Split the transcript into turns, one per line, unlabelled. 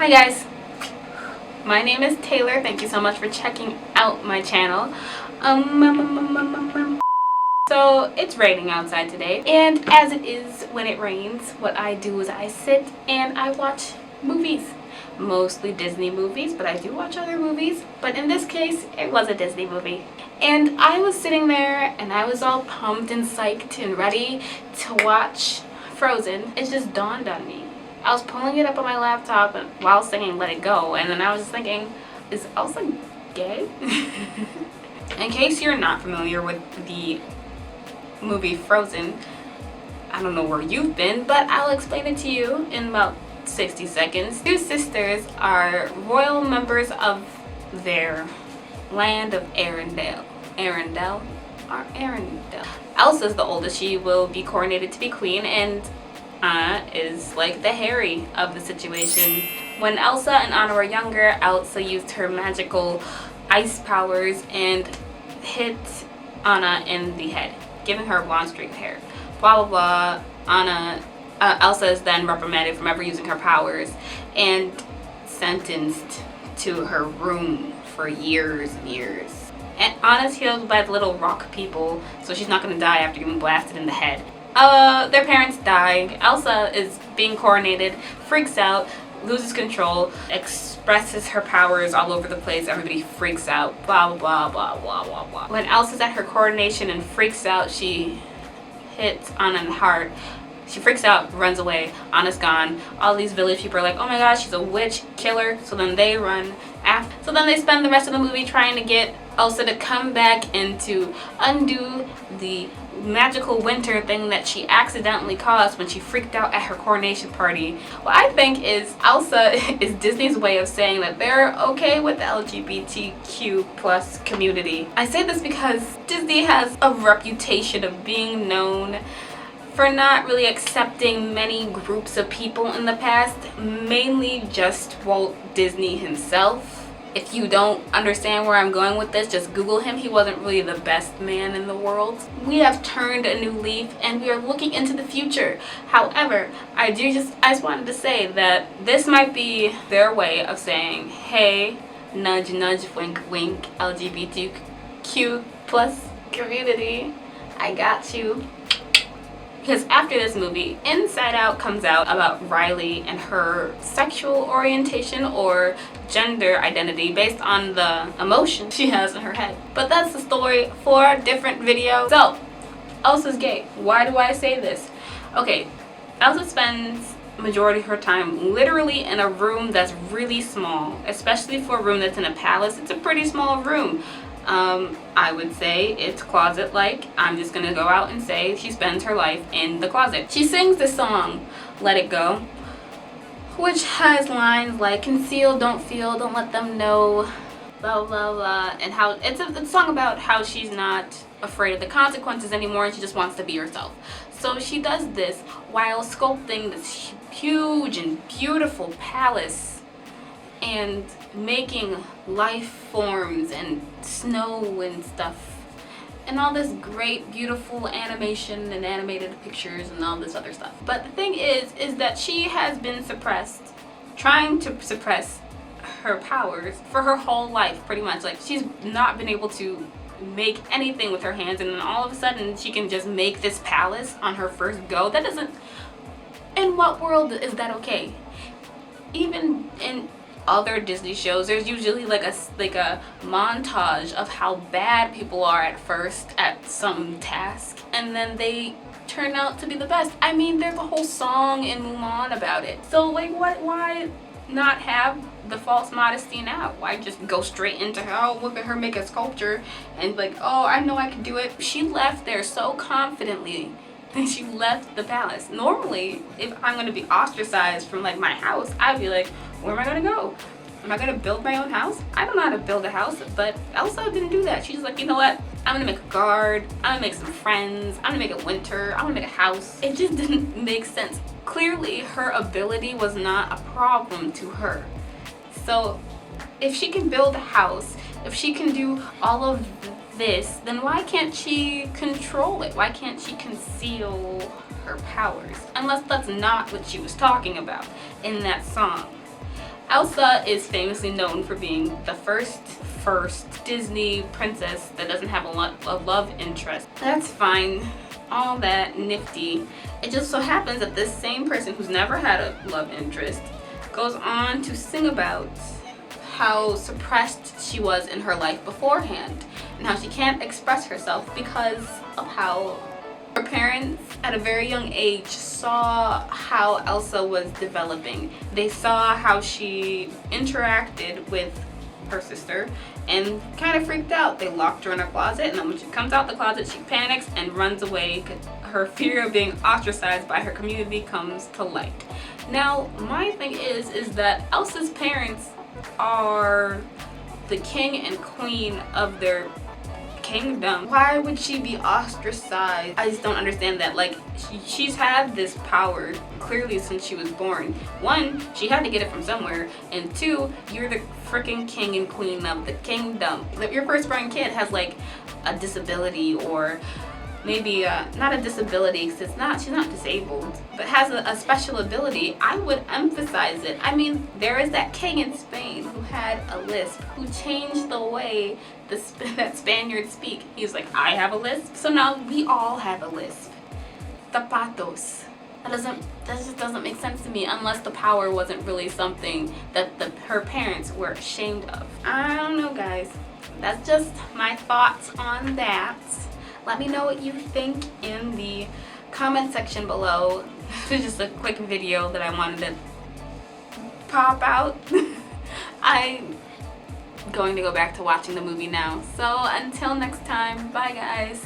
Hi guys, my name is Taylor. Thank you so much for checking out my channel. So it's raining outside today, and as it is when it rains, what I do is I sit and I watch movies. Mostly Disney movies, but I do watch other movies. But in this case, it was a Disney movie. And I was sitting there and I was all pumped and psyched and ready to watch Frozen. It just dawned on me. I was pulling it up on my laptop while singing Let It Go, and then I was just thinking, is Elsa gay? In case you're not familiar with the movie Frozen, I don't know where you've been, but I'll explain it to you in about 60 seconds. Two sisters are royal members of their land of Arendelle. Arendelle? Elsa's the oldest. She will be coronated to be queen, and Anna is like the Harry of the situation. When Elsa and Anna were younger, Elsa used her magical ice powers and hit Anna in the head, giving her blonde streaked hair. Blah blah blah. Elsa is then reprimanded from ever using her powers and sentenced to her room for years and years. And Anna's healed by the little rock people, so she's not going to die after getting blasted in the head. Their parents die. Elsa is being coronated, freaks out, loses control, expresses her powers all over the place. Everybody freaks out. Blah blah blah blah blah blah. When Elsa's at her coronation and freaks out, she hits Anna in the heart. She freaks out, runs away. Anna's gone. All these village people are like, oh my gosh, she's a witch killer. So then they run after. So then they spend the rest of the movie trying to get Elsa to come back and to undo the magical winter thing that she accidentally caused when she freaked out at her coronation party. What I think is Elsa is Disney's way of saying that they're okay with the LGBTQ plus community. I say this because Disney has a reputation of being known for not really accepting many groups of people in the past, mainly just Walt Disney himself. If you don't understand where I'm going with this, just Google him. He wasn't really the best man in the world. We have turned a new leaf and we are looking into the future. However, I just wanted to say that this might be their way of saying, hey, nudge nudge, wink wink, LGBTQ plus community, I got you. Because after this movie, Inside Out comes out about Riley and her sexual orientation or gender identity based on the emotion she has in her head. But that's the story for a different video. So, Elsa's gay. Why do I say this? Okay, Elsa spends majority of her time literally in a room that's really small, especially for a room that's in a palace. It's a pretty small room. I would say it's closet-like. I'm just gonna go out and say she spends her life in the closet. She sings the song Let It Go, which has lines like conceal, don't feel, don't let them know, blah blah blah, and how it's a song about how she's not afraid of the consequences anymore and she just wants to be herself. So she does this while sculpting this huge and beautiful palace and making life forms and snow and stuff and all this great beautiful animation and animated pictures and all this other stuff. But the thing is that she has been suppressed, trying to suppress her powers for her whole life pretty much. Like, she's not been able to make anything with her hands, and then all of a sudden she can just make this palace on her first go. That doesn't, in what world is that okay? Even in other Disney shows, there's usually like a montage of how bad people are at first at some task, and then they turn out to be the best. I mean, there's a whole song in Mulan about it. So like, why not have the false modesty now? Why just go straight into her, oh, look at her make a sculpture and like, oh, I know I can do it. She left there so confidently. Then she left the palace. Normally, if I'm going to be ostracized from like my house, I'd be like, where am I going to go? Am I going to build my own house? I don't know how to build a house, but Elsa didn't do that. She's like, you know what? I'm going to make a guard. I'm going to make some friends. I'm going to make a winter. I'm going to make a house. It just didn't make sense. Clearly, her ability was not a problem to her. So, if she can build a house, if she can do all of this, then why can't she control it? Why can't she conceal her powers? Unless that's not what she was talking about in that song. Elsa is famously known for being the first Disney princess that doesn't have a love interest. That's fine, all that nifty. It just so happens that this same person who's never had a love interest goes on to sing about how suppressed she was in her life beforehand and how she can't express herself because of how her parents at a very young age saw how Elsa was developing. They saw how she interacted with her sister and kind of freaked out. They locked her in a closet, and then when she comes out the closet, she panics and runs away. Her fear of being ostracized by her community comes to light. Now, my thing is that Elsa's parents are the king and queen of their kingdom. Why would she be ostracized? I just don't understand that. Like, she's had this power clearly since she was born. One, she had to get it from somewhere, and two, you're the freaking king and queen of the kingdom. If your firstborn kid has like a disability, or maybe not a disability because she's not disabled, but has a special ability, I would emphasize it. I mean, there is that king in Spain who had a lisp, who changed the way that Spaniards speak. He's like, I have a lisp, so now we all have a lisp. Zapatos. That just doesn't make sense to me unless the power wasn't really something that her parents were ashamed of. I don't know, guys. That's just my thoughts on that. Let me know what you think in the comment section below. This is just a quick video that I wanted to pop out. I'm going to go back to watching the movie now. So until next time, bye guys.